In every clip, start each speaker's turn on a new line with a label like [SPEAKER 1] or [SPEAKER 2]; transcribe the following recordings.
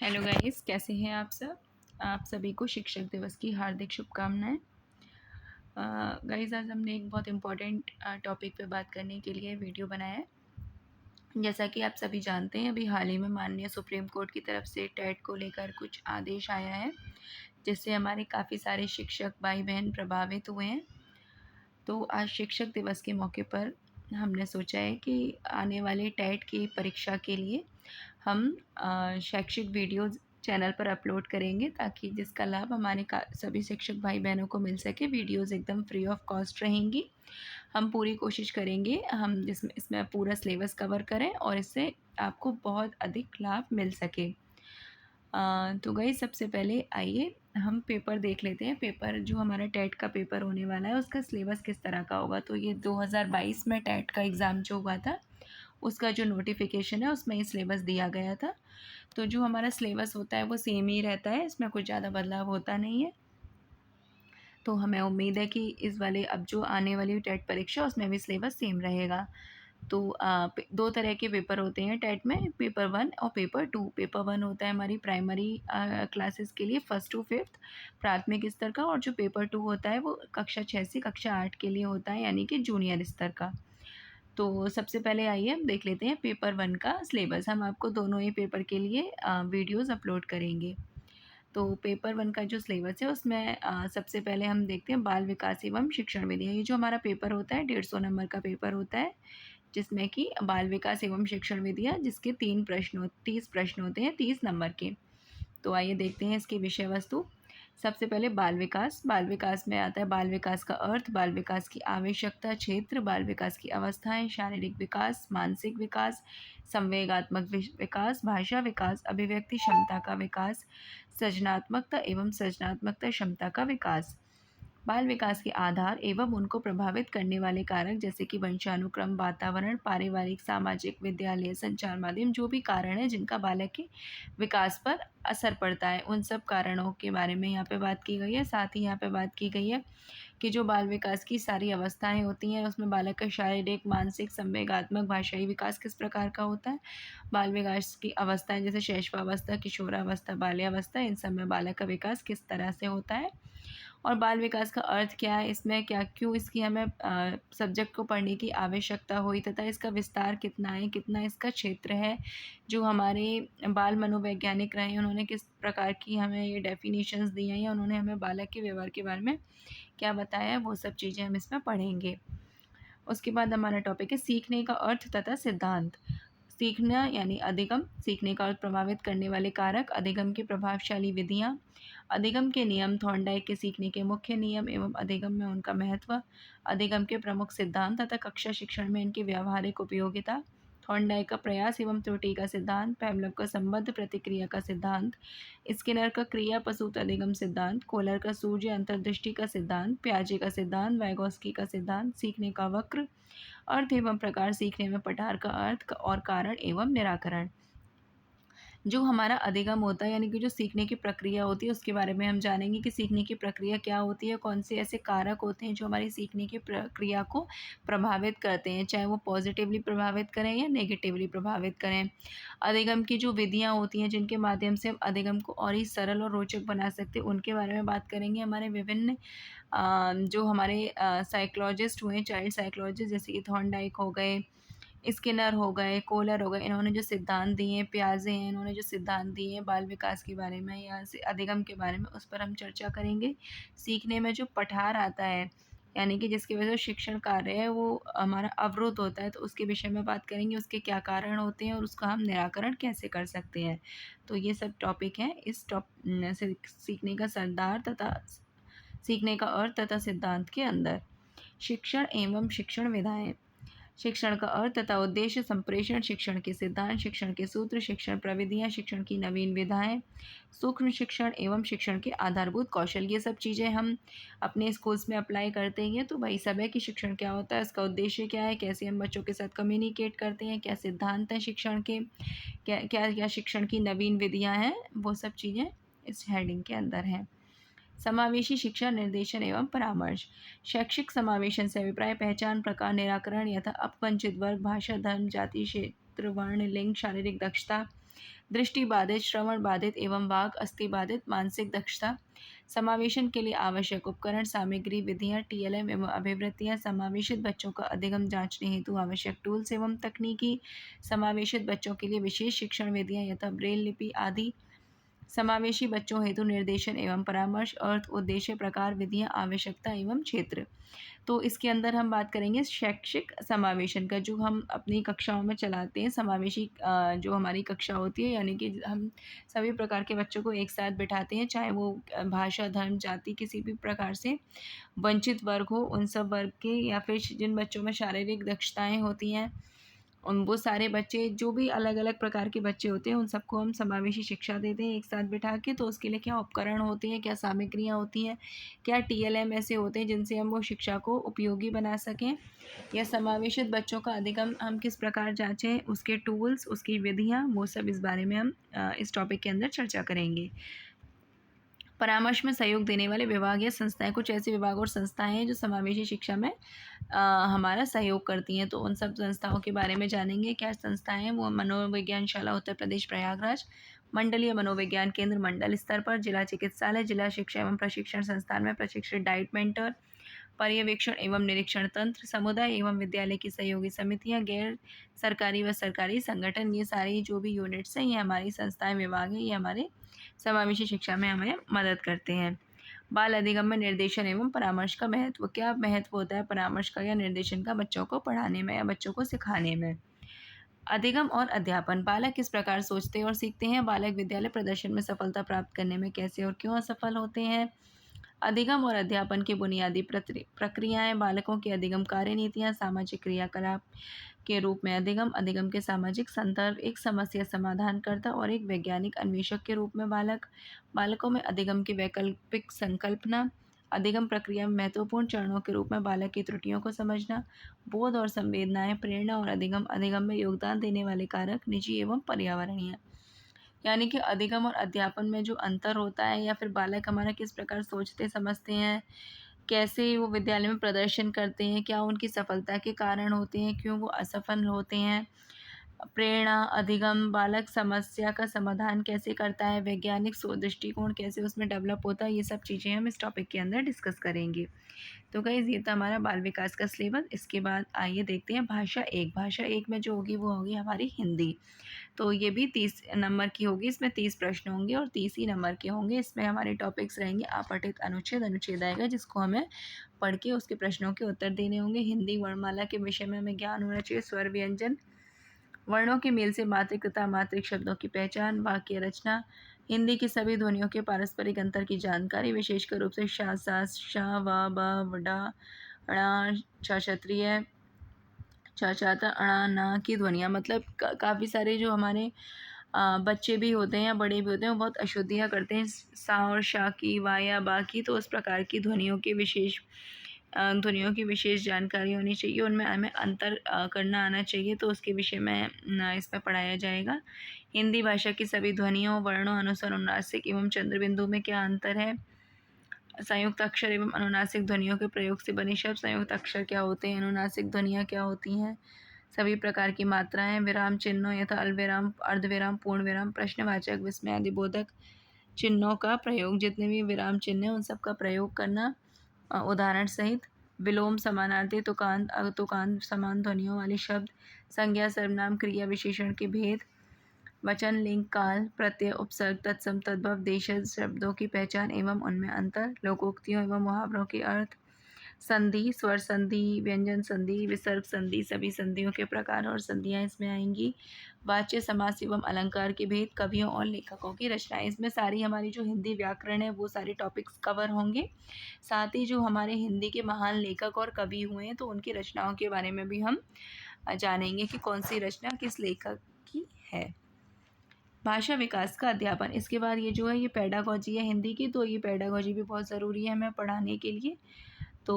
[SPEAKER 1] Hello guys, कैसे हैं आप सब। आप सभी को शिक्षक दिवस की हार्दिक शुभकामनाएं। गाइस, आज हमने एक बहुत इम्पोर्टेंट टॉपिक पे बात करने के लिए वीडियो बनाया है। जैसा कि आप सभी जानते हैं, अभी हाल ही में माननीय सुप्रीम कोर्ट की तरफ से टेट को लेकर कुछ आदेश आया है, जिससे हमारे काफ़ी सारे शिक्षक भाई बहन प्रभावित हुए हैं। तो आज शिक्षक दिवस के मौके पर हमने सोचा है कि आने वाले टेट की परीक्षा के लिए हम शैक्षिक वीडियोज़ चैनल पर अपलोड करेंगे, ताकि जिसका लाभ हमारे सभी शिक्षक भाई बहनों को मिल सके। वीडियोज़ एकदम फ्री ऑफ कॉस्ट रहेंगी। हम पूरी कोशिश करेंगे हम जिसमें इसमें पूरा सिलेबस कवर करें और इससे आपको बहुत अधिक लाभ मिल सके। तो गाइस, सबसे पहले आइए हम पेपर देख लेते हैं। पेपर जो हमारा टेट का पेपर होने वाला है, उसका सिलेबस किस तरह का होगा। तो ये 2022 में टेट का एग्ज़ाम जो हुआ था, उसका जो नोटिफिकेशन है उसमें ये सिलेबस दिया गया था। तो जो हमारा सिलेबस होता है वो सेम ही रहता है, इसमें कुछ ज़्यादा बदलाव होता नहीं है। तो हमें उम्मीद है कि इस वाले अब जो आने वाली टेट परीक्षा, उसमें भी सिलेबस सेम रहेगा। तो दो तरह के पेपर होते हैं टेट में, पेपर 1 और पेपर 2। पेपर 1 होता है हमारी प्राइमरी क्लासेस के लिए, 1st to 5th प्राथमिक स्तर का, और जो पेपर 2 होता है वो कक्षा 6 से कक्षा 8 के लिए होता है, यानी कि जूनियर स्तर का। तो सबसे पहले आइए हम देख लेते हैं पेपर 1 का सिलेबस। हम आपको दोनों ही पेपर के लिए वीडियोज़ अपलोड करेंगे। तो पेपर 1 का जो सिलेबस है उसमें सबसे पहले हम देखते हैं बाल विकास एवं शिक्षण विधियाँ। ये जो हमारा पेपर होता है 150 नंबर का पेपर होता है, जिसमें कि बाल विकास एवं शिक्षण विधियाँ, जिसके 30 प्रश्न होते हैं 30 नंबर के। तो आइए देखते हैं इसकी विषय वस्तु। सबसे पहले बाल विकास। बाल विकास में आता है बाल विकास का अर्थ, बाल विकास की आवश्यकता, क्षेत्र, बाल विकास की अवस्थाएं, शारीरिक विकास, मानसिक विकास, संवेगात्मक विकास, भाषा विकास, अभिव्यक्ति क्षमता का विकास, सृजनात्मकता एवं सृजनात्मकता क्षमता का विकास। बाल विकास के आधार एवं उनको प्रभावित करने वाले कारक, जैसे कि वंशानुक्रम, वातावरण, पारिवारिक, सामाजिक, विद्यालय, संचार माध्यम, जो भी कारण है जिनका बालक के विकास पर असर पड़ता है, उन सब कारणों के बारे में यहाँ पे बात की गई है। साथ ही यहाँ पे बात की गई है कि जो बाल विकास की सारी अवस्थाएं होती हैं, उसमें बालक का शारीरिक, मानसिक, संवेगात्मक, भाषाई विकास किस प्रकार का होता है। बाल विकास की अवस्थाएं जैसे शैशवावस्था, किशोरावस्था, बाल्यावस्था, इन सब में बालक का विकास किस तरह से होता है। और बाल विकास का अर्थ क्या है, इसमें क्या क्यों इसकी हमें सब्जेक्ट को पढ़ने की आवश्यकता हुई, तथा इसका विस्तार कितना है, कितना इसका क्षेत्र है। जो हमारे बाल मनोवैज्ञानिक रहे हैं, उन्होंने किस प्रकार की हमें ये डेफिनेशंस दी हैं, या उन्होंने हमें बालक के व्यवहार के बारे में क्या बताया है, वो सब चीज़ें हम इसमें पढ़ेंगे। उसके बाद हमारा टॉपिक है सीखने का अर्थ तथा सिद्धांत। सीखना यानी अधिगम, सीखने का अर्थ प्रभावित करने वाले कारक, अधिगम की प्रभावशाली विधियाँ, अधिगम के नियम, थॉर्नडाइक के सीखने के मुख्य नियम एवं अधिगम में उनका महत्व, अधिगम के प्रमुख सिद्धांत तथा कक्षा शिक्षण में इनकी व्यावहारिक उपयोगिता, थॉर्नडाइक का प्रयास एवं त्रुटि का सिद्धांत, पेवलव का संबद्ध प्रतिक्रिया का सिद्धांत, स्किनर का क्रिया प्रसूत अधिगम सिद्धांत, कोलर का सूर्य अंतर्दृष्टि का सिद्धांत, प्याजे का सिद्धांत, वाइगोस्की का सिद्धांत, सीखने का वक्र, अर्थ एवं प्रकार, सीखने में पठार का अर्थ और कारण एवं निराकरण। जो हमारा अधिगम होता है, यानी कि जो सीखने की प्रक्रिया होती है, उसके बारे में हम जानेंगे कि सीखने की प्रक्रिया क्या होती है, कौन से ऐसे कारक होते हैं जो हमारी सीखने की प्रक्रिया को प्रभावित करते हैं, चाहे वो पॉजिटिवली प्रभावित करें या नेगेटिवली प्रभावित करें। अधिगम की जो विधियाँ होती हैं, जिनके माध्यम से हम अधिगम को और ही सरल और रोचक बना सकते हैं, उनके बारे में बात करेंगे। हमारे विभिन्न जो हमारे साइकोलॉजिस्ट हुए, चाइल्ड साइकोलॉजिस्ट, जैसे कि थॉर्नडाइक हो गए, स्किनर हो गए, कोलर हो गए, इन्होंने जो सिद्धांत दिए हैं, प्याजे हैं, इन्होंने जो सिद्धांत दिए हैं बाल विकास के बारे में या अधिगम के बारे में, उस पर हम चर्चा करेंगे। सीखने में जो पठार आता है, यानी कि जिसकी वजह से शिक्षण कार्य है वो हमारा अवरुद्ध होता है, तो उसके विषय में बात करेंगे, उसके क्या कारण होते हैं और उसका हम निराकरण कैसे कर सकते हैं। तो ये सब टॉपिक हैं इस सीखने का सिद्धांत तथा सीखने का अर्थ तथा सिद्धांत के अंदर। शिक्षण एवं शिक्षण विधाएं। शिक्षण का अर्थ तथा उद्देश्य, संप्रेषण, शिक्षण के सिद्धांत, शिक्षण के सूत्र, शिक्षण प्रविधियाँ, शिक्षण की नवीन विधाएं, सूक्ष्म शिक्षण एवं शिक्षण के आधारभूत कौशल। ये सब चीज़ें हम अपने स्कूल्स में अप्लाई करते हैं। तो वही सब है कि शिक्षण क्या होता है, इसका उद्देश्य क्या है, कैसे हम बच्चों के साथ कम्युनिकेट करते हैं, क्या सिद्धांत हैं शिक्षण के, क्या क्या क्या शिक्षण की नवीन विधियाँ हैं, वो सब चीज़ें इस हेडिंग के अंदर हैं। समावेशी शिक्षा निर्देशन एवं परामर्श। शैक्षिक समावेशन से अभिप्राय, पहचान, प्रकार, निराकरण यथा अपवंचित वर्ग, भाषा, धर्म, जाति, क्षेत्र, वर्ण, लिंग, शारीरिक दक्षता, दृष्टि बाधित, श्रवण बाधित एवं वाक अस्थि बाधित, मानसिक दक्षता, समावेशन के लिए आवश्यक उपकरण, सामग्री, विधियाँ, टीएलएम एवं अभिवृत्तियाँ, समावेशित बच्चों का अधिगम जांचने हेतु आवश्यक टूल्स एवं तकनीकी, समावेशित बच्चों के लिए विशेष शिक्षण विधियाँ यथा ब्रेल लिपि आदि, समावेशी बच्चों हेतु निर्देशन एवं परामर्श, अर्थ, उद्देश्य, प्रकार, विधियाँ, आवश्यकता एवं क्षेत्र। तो इसके अंदर हम बात करेंगे शैक्षिक समावेशन का, जो हम अपनी कक्षाओं में चलाते हैं। समावेशी जो हमारी कक्षा होती है, यानी कि हम सभी प्रकार के बच्चों को एक साथ बिठाते हैं, चाहे वो भाषा, धर्म, जाति किसी भी प्रकार से वंचित वर्ग हो, उन सब वर्ग के, या फिर जिन बच्चों में शारीरिक दक्षताएं होती हैं, उन वो सारे बच्चे, जो भी अलग अलग प्रकार के बच्चे होते हैं, उन सबको हम समावेशी शिक्षा देते हैं एक साथ बिठा के। तो उसके लिए क्या उपकरण होते हैं, क्या सामग्रियाँ होती हैं, क्या टीएलएम ऐसे होते हैं जिनसे हम वो शिक्षा को उपयोगी बना सकें, या समावेशित बच्चों का अधिगम हम किस प्रकार जांचें, उसके टूल्स, उसकी विधियाँ, वो सब इस बारे में हम इस टॉपिक के अंदर चर्चा करेंगे। परामर्श में सहयोग देने वाले विभाग या संस्थाएं, कुछ ऐसे विभाग और संस्थाएं हैं जो समावेशी शिक्षा में हमारा सहयोग करती हैं। तो उन सब संस्थाओं के बारे में जानेंगे। क्या संस्थाएं हैं? वो मनोविज्ञान शाला उत्तर प्रदेश प्रयागराज, मंडलीय मनोविज्ञान केंद्र मंडल स्तर पर, जिला चिकित्सालय, जिला शिक्षा एवं प्रशिक्षण संस्थान में प्रशिक्षित डाइट मेंटर, पर्यवेक्षण एवं निरीक्षण तंत्र, समुदाय एवं विद्यालय की सहयोगी समितियां, गैर सरकारी व सरकारी संगठन, ये सारी जो भी यूनिट्स हैं, ये हमारी संस्थाएं, विभाग हैं, ये हमारे समावेशी शिक्षा में हमें मदद करते हैं। बाल अधिगम में निर्देशन एवं परामर्श का महत्व। क्या महत्व होता है परामर्श का या निर्देशन का बच्चों को पढ़ाने में या बच्चों को सिखाने में? अधिगम और अध्यापन। बालक किस प्रकार सोचते और सीखते हैं? बालक विद्यालय प्रदर्शन में सफलता प्राप्त करने में कैसे और क्यों असफल होते हैं? अधिगम और अध्यापन की बुनियादी प्रक्रियाएं। बालकों की अधिगम कार्यनीतियाँ। सामाजिक क्रियाकलाप के रूप में अधिगम। अधिगम के सामाजिक संदर्भ। एक समस्या समाधानकर्ता और एक वैज्ञानिक अन्वेषक के रूप में बालकों में अधिगम की वैकल्पिक संकल्पना। अधिगम प्रक्रिया में महत्वपूर्ण चरणों के रूप में बालक की त्रुटियों को समझना। बोध और संवेदनाएं। प्रेरणा और अधिगम में योगदान देने वाले कारक निजी एवं पर्यावरणीय। यानी कि अधिगम और अध्यापन में जो अंतर होता है, या फिर बालक हमारा किस प्रकार सोचते समझते हैं, कैसे वो विद्यालय में प्रदर्शन करते हैं, क्या उनकी सफलता के कारण होते हैं, क्यों वो असफल होते हैं। प्रेरणा, अधिगम, बालक समस्या का समाधान कैसे करता है, वैज्ञानिक दृष्टिकोण कैसे उसमें डेवलप होता है, ये सब चीज़ें हम इस टॉपिक के अंदर डिस्कस करेंगे। तो गाइस, ये था हमारा बाल विकास का सिलेबस। इसके बाद आइए देखते हैं भाषा एक। भाषा एक में जो होगी वो होगी हमारी हिंदी। तो ये भी 30 नंबर की होगी। इसमें 30 प्रश्न होंगे और 30 ही नंबर के होंगे। इसमें हमारे टॉपिक्स रहेंगे अपठित, अनुच्छेद, अनुच्छेद आएगा जिसको हमें पढ़ के उसके प्रश्नों के उत्तर देने होंगे। हिंदी वर्णमाला के विषय में हमें ज्ञान होना चाहिए। स्वर, व्यंजन, वर्णों के मेल से मात्रिक तथा मात्रिक शब्दों की पहचान, वाक्य रचना, हिंदी की सभी ध्वनियों के पारस्परिक अंतर की जानकारी, विशेषकर रूप से शा, सा, शा, वा, बा, डा, णा, चा क्षत्रिय, चा चाता, अणा, ना की ध्वनियाँ। मतलब काफ़ी सारे जो हमारे बच्चे भी होते हैं या बड़े भी होते हैं, वो बहुत अशुद्धियाँ करते हैं सा और शा की, वा या बा की। तो उस प्रकार की ध्वनियों की विशेष जानकारी होनी चाहिए, उनमें हमें अंतर करना आना चाहिए। तो उसके विषय में इसमें पढ़ाया जाएगा। हिंदी भाषा की सभी ध्वनियों, वर्णों, अनुस्वर, अनुनासिक एवं चंद्रबिंदु में क्या अंतर है। संयुक्त अक्षर एवं अनुनासिक ध्वनियों के प्रयोग से बने शब्द। संयुक्त अक्षर क्या होते हैं, अनुनासिक ध्वनियाँ क्या होती हैं, सभी प्रकार की मात्राएं, विराम चिन्हों यथा अल्पविराम, अर्धविराम, पूर्ण विराम, प्रश्नवाचक, विस्मयादिबोधक चिन्हों का प्रयोग। जितने भी विराम चिन्ह हैं उन सब का प्रयोग करना उदाहरण सहित। विलोम, समानार्थी, तुकांत समान ध्वनियों वाले शब्द। संज्ञा, सर्वनाम, क्रिया विशेषण के भेद। वचन, लिंग, काल, प्रत्यय, उपसर्ग, तत्सम, तद्भव, देशज शब्दों की पहचान एवं उनमें अंतर। लोकोक्तियों एवं मुहावरों के अर्थ। संधि, स्वर संधि, व्यंजन संधि, विसर्ग संधि, सभी संधियों के प्रकार और संधियाँ इसमें आएंगी। वाच्य, समास एवं अलंकार के भेद। कवियों और लेखकों की रचनाएं। इसमें सारी हमारी जो हिंदी व्याकरण है वो सारे टॉपिक्स कवर होंगे। साथ ही जो हमारे हिंदी के महान लेखक और कवि हुए हैं, तो उनकी रचनाओं के बारे में भी हम जानेंगे कि कौन सी रचना किस लेखक की है। भाषा विकास का अध्यापन। इसके बाद ये जो है ये पेडागॉजी है हिंदी की। तो ये पेडागॉजी भी बहुत ज़रूरी है हमें पढ़ाने के लिए। तो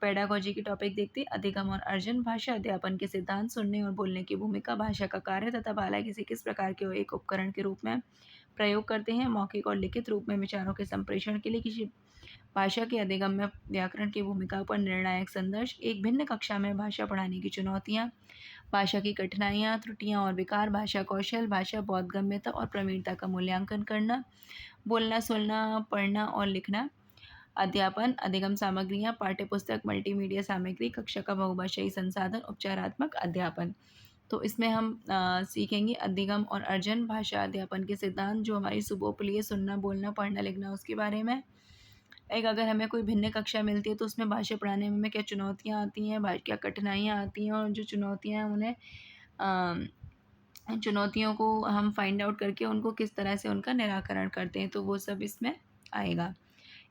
[SPEAKER 1] पेडागॉजी की टॉपिक देखते हैं। अधिगम और अर्जन। भाषा अध्यापन के सिद्धांत। सुनने और बोलने की भूमिका, भाषा का कार्य तथा बालक इसे किस प्रकार के एक उपकरण के रूप में प्रयोग करते हैं। मौखिक और लिखित रूप में विचारों के संप्रेषण के लिए किसी भाषा के अधिगम में व्याकरण की भूमिका पर निर्णायक संदेश। एक भिन्न कक्षा में भाषा पढ़ाने की चुनौतियाँ, भाषा की कठिनाइयाँ, त्रुटियाँ और विकार, भाषा कौशल, भाषा बोधगम्यता और प्रवीणता का मूल्यांकन करना, बोलना, सुनना, पढ़ना और लिखना, अध्यापन, अधिगम सामग्रियाँ, पाठ्यपुस्तक, मल्टीमीडिया सामग्री, कक्षा का बहुभाषाई संसाधन, उपचारात्मक अध्यापन। तो इसमें हम सीखेंगे अधिगम और अर्जन, भाषा अध्यापन के सिद्धांत, जो हमारी सुबोपलीय सुनना, बोलना, पढ़ना, लिखना, उसके बारे में। एक अगर हमें कोई भिन्न कक्षा मिलती है तो उसमें भाषा पढ़ाने में हमें क्या चुनौतियाँ आती हैं, क्या कठिनाइयाँ आती हैं, और जो चुनौतियाँ हैं उन्हें चुनौतियों को हम फाइंड आउट करके उनको किस तरह से उनका निराकरण करते हैं, तो वो सब इसमें आएगा।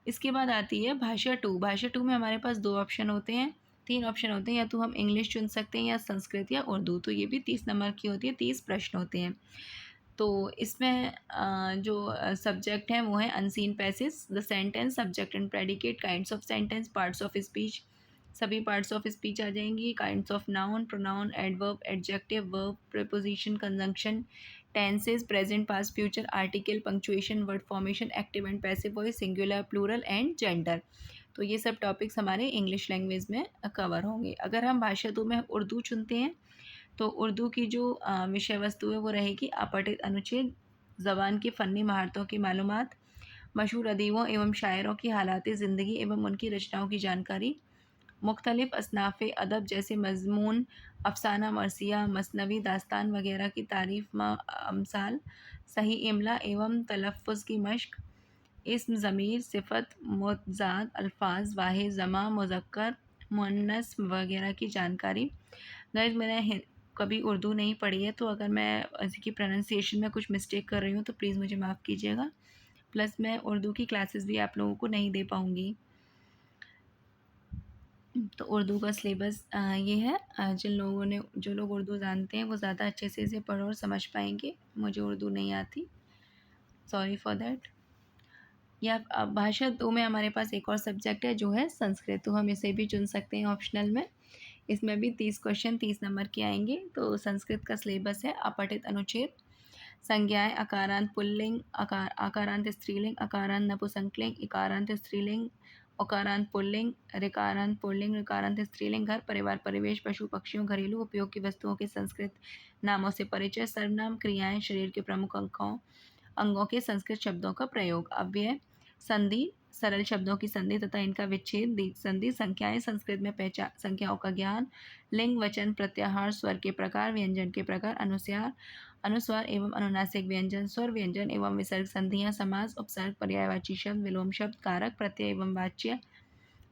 [SPEAKER 1] इसके बाद आती है भाषा 2। भाषा 2 में हमारे पास 2 ऑप्शन होते हैं, 3 ऑप्शन होते हैं, या तो हम इंग्लिश चुन सकते हैं या संस्कृत या उर्दू। तो ये भी 30 नंबर की होती है, 30 प्रश्न होते हैं। तो इसमें जो सब्जेक्ट हैं वो हैं unseen passage, the sentence, subject and predicate, kinds of sentence, parts of speech, सभी पार्ट्स ऑफ स्पीच आ जाएंगी, kinds of noun, pronoun, adverb, adjective, verb, preposition, conjunction, tenses, present, past, future, article, punctuation, word formation, active and passive voice, singular, plural and gender. तो ये सब topics हमारे English language में cover होंगे। अगर हम भाषा 2 में उर्दू चुनते हैं तो उर्दू की जो विषय वस्तु है वो रहेगी अपठित अनुच्छेद, ज़बान की फ़नी महारतों की मालूमात, मशहूर अदीबों एवं शायरों की हालात ज़िंदगी एवं उनकी रचनाओं की जानकारी, मुख्तलिफ़ असनाफ़ अदब जैसे मज़मून, अफ़साना मरसिया, मसनवी, दास्तान वगैरह की तारीफ़ अमसाल, सही इमला एवं तलफ़्फ़ुज़ की मश्क, इस्म, ज़मीर, सिफ़त, मुतज़ाद, अल्फ़ाज़, वाहिद, जमा, मुज़क्कर, मुअन्नस वगैरह की जानकारी। गाइस मैंने कभी उर्दू नहीं पढ़ी है, तो अगर मैं इसकी प्रोनाउंसिएशन में कुछ मिस्टेक कर रही हूँ तो प्लीज़ मुझे माफ़ कीजिएगा। प्लस मैं उर्दू की क्लासेस भी आप लोगों को नहीं दे पाऊँगी। तो उर्दू का सिलेबस ये है। जो लोग उर्दू जानते हैं वो ज़्यादा अच्छे से इसे पढ़ और समझ पाएंगे। मुझे उर्दू नहीं आती, सॉरी फॉर दैट। या भाषा 2 में हमारे पास एक और सब्जेक्ट है जो है संस्कृत, तो हम इसे भी चुन सकते हैं ऑप्शनल में। इसमें भी 30 क्वेश्चन 30 नंबर के आएंगे। तो संस्कृत का सिलेबस है अपठित अनुच्छेद, संज्ञाएं, अकारांत पुल्लिंग, आकारांत स्त्रीलिंग, आकारांत नपुंसकलिंग, इकारांत स्त्रीलिंग, उकारांत पुल्लिंग, ऋकारांत पुल्लिंग, ऋकारांत स्त्रीलिंग, घर, परिवार, परिवेश, पशु पक्षियों, घरेलू उपयोग की वस्तुओं के संस्कृत नामों से परिचय, सर्वनाम, क्रियाएं, शरीर के प्रमुख अंगों के संस्कृत शब्दों का प्रयोग, अव्यय, संधि, सरल शब्दों की संधि तथा इनका विच्छेद, दीर्घ संधि, संख्याएं, संस्कृत में पहचान संख्याओं का ज्ञान, लिंग, वचन, प्रत्याहार, स्वर के प्रकार, व्यंजन के प्रकार, अनुस्वार एवं अनुनासिक व्यंजन, स्वर व्यंजन एवं विसर्ग, संधियां, समास, उपसर्ग, पर्यायवाची शब्द, विलोम शब्द, कारक, प्रत्यय एवं वाच्य,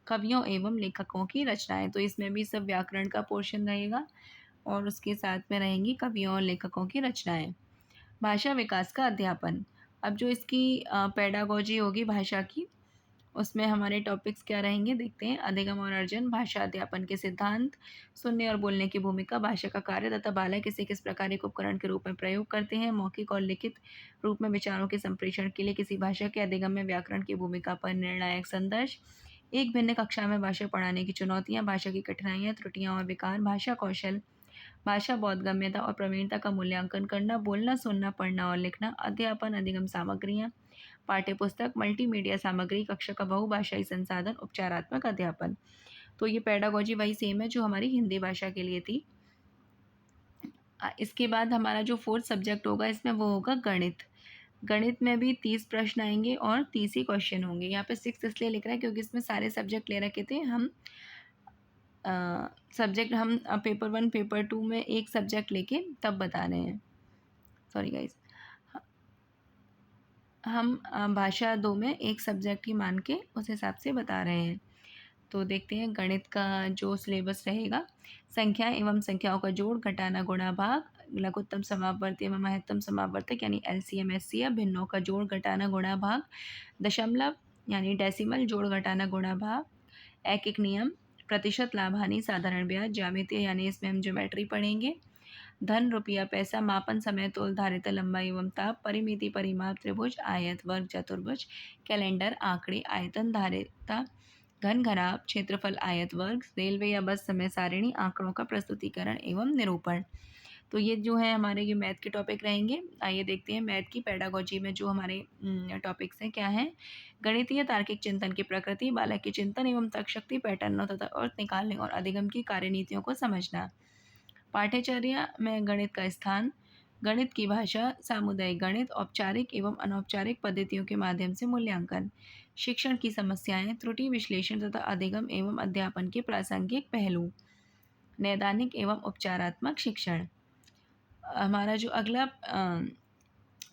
[SPEAKER 1] कवियों एवं लेखकों की रचनाएं। तो इसमें भी सब व्याकरण का पोर्शन रहेगा और उसके साथ में रहेंगी कवियों और लेखकों की रचनाएं। भाषा विकास का अध्यापन। अब जो इसकी पेडागोजी होगी भाषा की, उसमें हमारे टॉपिक्स क्या रहेंगे देखते हैं। अधिगम और अर्जन, भाषा अध्यापन के सिद्धांत, सुनने और बोलने की भूमिका, भाषा का कार्य तथा बालक इसे किस प्रकार एक उपकरण के रूप में प्रयोग करते हैं, मौखिक और लिखित रूप में विचारों के संप्रेषण के लिए किसी भाषा के अधिगम में व्याकरण की भूमिका पर निर्णायक संदर्श, एक भिन्न कक्षा में भाषा पढ़ाने की चुनौतियाँ, भाषा की कठिनाइयाँ, त्रुटियाँ और विकार, भाषा कौशल, भाषा बोधगम्यता और प्रवीणता का मूल्यांकन करना, बोलना, सुनना, पढ़ना और लिखना, अध्यापन, अधिगम सामग्रियाँ, पाठ्यपुस्तक, मल्टीमीडिया सामग्री, कक्षा का बहुभाषाई संसाधन, उपचारात्मक अध्यापन। तो ये पेडागोजी वही सेम है जो हमारी हिंदी भाषा के लिए थी। इसके बाद हमारा जो 4th सब्जेक्ट होगा इसमें वो होगा गणित। गणित में भी 30 प्रश्न आएंगे और 30 ही क्वेश्चन होंगे। यहाँ पे 6 इसलिए लिख रहा है क्योंकि इसमें सारे सब्जेक्ट ले रखे थे हम। सब्जेक्ट हम पेपर 1 पेपर 2 में एक सब्जेक्ट लेके तब बता रहे हैं, सॉरी गाइज। हम भाषा 2 में एक सब्जेक्ट ही मान के उस हिसाब से बता रहे हैं। तो देखते हैं गणित का जो सिलेबस रहेगा। संख्या एवं संख्याओं का जोड़, घटाना, गुणा, भाग, लघुत्तम समापवर्ती एवं महत्तम समापवर्तक यानी LCM SCF, भिन्नों का जोड़, घटाना, गुणा, भाग, दशमलव यानी डेसिमल, जोड़, घटाना, गुणा, भाग, एक नियम, प्रतिशत, लाभ, हानि, साधारण ब्याज, ज्यामिति यानी इसमें हम ज्योमेट्री पढ़ेंगे, धन, रुपया, पैसा, मापन, समय, तोल, धारिता, लंबाई एवं ताप, परिमिति, परिमाप, त्रिभुज, आयत, वर्ग, चतुर्भुज, कैलेंडर, आंकड़े, आयतन, धारिता, घन, घनाभ, क्षेत्रफल, आयत, वर्ग, रेलवे या बस समय सारिणी, आंकड़ों का प्रस्तुतिकरण एवं निरूपण। तो ये जो है हमारे ये मैथ के टॉपिक रहेंगे। आइए देखते हैं मैथ की पेडागोजी में जो हमारे टॉपिक्स हैं क्या हैं। गणितीय तार्किक चिंतन की प्रकृति, बालक के चिंतन एवं तर्कशक्ति, पैटर्नों तथा अर्थ निकालने और अधिगम की कार्यनीतियों को समझना। पाठ्यचर्या में गणित का स्थान, गणित की भाषा, सामुदायिक गणित, औपचारिक एवं अनौपचारिक पद्धतियों के माध्यम से मूल्यांकन, शिक्षण की समस्याएं, त्रुटि विश्लेषण तथा अधिगम एवं अध्यापन के प्रासंगिक पहलू, नैदानिक एवं उपचारात्मक शिक्षण। हमारा जो अगला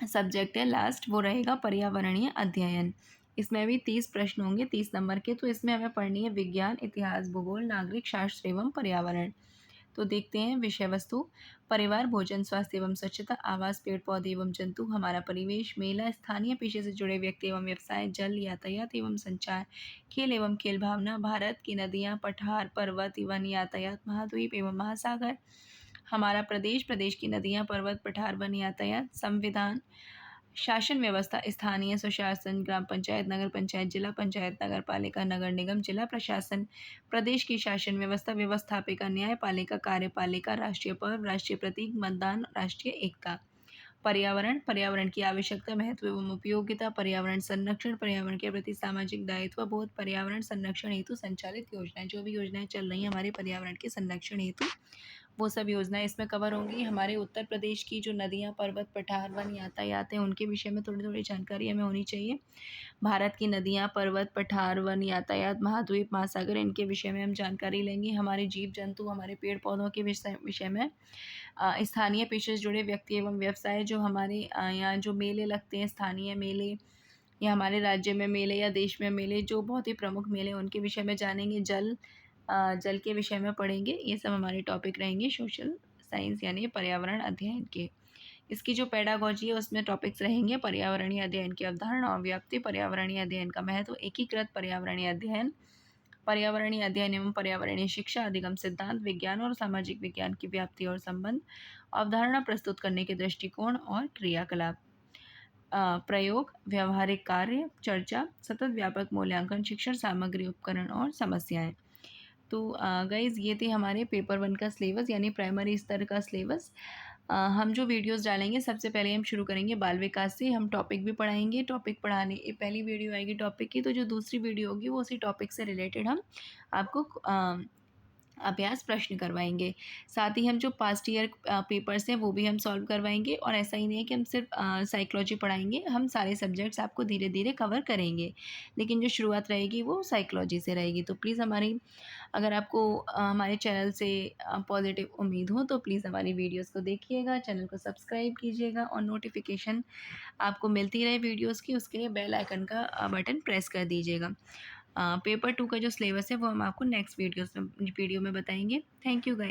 [SPEAKER 1] सब्जेक्ट है लास्ट वो रहेगा पर्यावरणीय अध्ययन। इसमें भी 30 प्रश्न होंगे 30 नंबर के। तो इसमें हमें पढ़नी है विज्ञान, इतिहास, भूगोल, नागरिक शास्त्र एवं पर्यावरण। तो देखते हैं विषय वस्तु। परिवार, भोजन, स्वास्थ्य एवं स्वच्छता, आवास, पेड़ पौधे एवं जंतु, हमारा परिवेश, मेला, स्थानीय पेशे से जुड़े व्यक्ति एवं व्यवसाय, जल, यातायात एवं संचार, खेल एवं खेल भावना, भारत की नदियाँ, पठार, पर्वत वन, यातायात, महाद्वीप एवं महासागर, हमारा प्रदेश, प्रदेश की नदियाँ, पर्वत, पठार, वन, यातायात, संविधान, शासन व्यवस्था, स्थानीय स्वशासन, ग्राम पंचायत, नगर पंचायत, जिला पंचायत, नगर पालिका, नगर निगम, जिला प्रशासन, प्रदेश की शासन व्यवस्था, व्यवस्थापिका, न्यायपालिका, कार्यपालिका, राष्ट्रीय पर्व, राष्ट्रीय प्रतीक, मतदान, राष्ट्रीय एकता। पर्यावरण, पर्यावरण की आवश्यकता, महत्व एवं उपयोगिता, पर्यावरण संरक्षण, पर्यावरण के प्रति सामाजिक दायित्व बोध, पर्यावरण संरक्षण हेतु संचालित योजनाएं। जो भी योजनाएं चल रही हैं हमारे पर्यावरण के संरक्षण हेतु, वो सब योजनाएं इसमें कवर होंगी। हमारे उत्तर प्रदेश की जो नदियाँ, पर्वत, पठार, वन, यातायात हैं उनके विषय में थोड़ी थोड़ी जानकारी हमें होनी चाहिए। भारत की नदियाँ, पर्वत, पठार, वन, यातायात, महाद्वीप, महासागर, इनके विषय में हम जानकारी लेंगे। हमारे जीव जंतु, हमारे पेड़ पौधों के विषय में, स्थानीय पेशे से जुड़े व्यक्ति एवं व्यवसाय, जो हमारे यहाँ जो मेले लगते हैं, स्थानीय मेले या हमारे राज्य में मेले या देश में मेले, जो बहुत ही प्रमुख मेले उनके विषय में जानेंगे। जल के विषय में पढ़ेंगे। ये सब हमारे टॉपिक रहेंगे सोशल साइंस यानी पर्यावरण अध्ययन के। इसकी जो पेडागोजी है उसमें टॉपिक्स रहेंगे पर्यावरणीय अध्ययन की अवधारणा और व्याप्ति, पर्यावरणीय अध्ययन का महत्व, एकीकृत पर्यावरणीय अध्ययन, पर्यावरणीय अध्ययन एवं पर्यावरणीय शिक्षा, अधिगम सिद्धांत, विज्ञान और सामाजिक विज्ञान की व्याप्ति और संबंध, अवधारणा प्रस्तुत करने के दृष्टिकोण और क्रियाकलाप, प्रयोग, व्यवहारिक कार्य, चर्चा, सतत व्यापक मूल्यांकन, शिक्षण सामग्री, उपकरण और समस्याएं। तो गाइज़ ये थे हमारे पेपर 1 का सिलेबस यानी प्राइमरी स्तर का सिलेबस। हम जो वीडियोस डालेंगे सबसे पहले हम शुरू करेंगे बाल विकास से। हम टॉपिक भी पढ़ाएंगे। टॉपिक पढ़ाने पहली वीडियो आएगी टॉपिक की, तो जो दूसरी वीडियो होगी वो उसी टॉपिक से रिलेटेड हम आपको अभ्यास प्रश्न करवाएंगे। साथ ही हम जो पास्ट ईयर पेपर्स हैं वो भी हम सॉल्व करवाएंगे। और ऐसा ही नहीं है कि हम सिर्फ साइकोलॉजी पढ़ाएंगे, हम सारे सब्जेक्ट्स आपको धीरे धीरे कवर करेंगे, लेकिन जो शुरुआत रहेगी वो साइकोलॉजी से रहेगी। तो प्लीज़ अगर आपको हमारे चैनल से पॉजिटिव उम्मीद हो तो प्लीज़ हमारी वीडियोस को देखिएगा, चैनल को सब्सक्राइब कीजिएगा और नोटिफिकेशन आपको मिलती रहे वीडियोस की, उसके लिए बेल आइकन का बटन प्रेस कर दीजिएगा। पेपर 2 का जो सिलेबस है वो हम आपको नेक्स्ट वीडियो में बताएंगे। Thank you guys.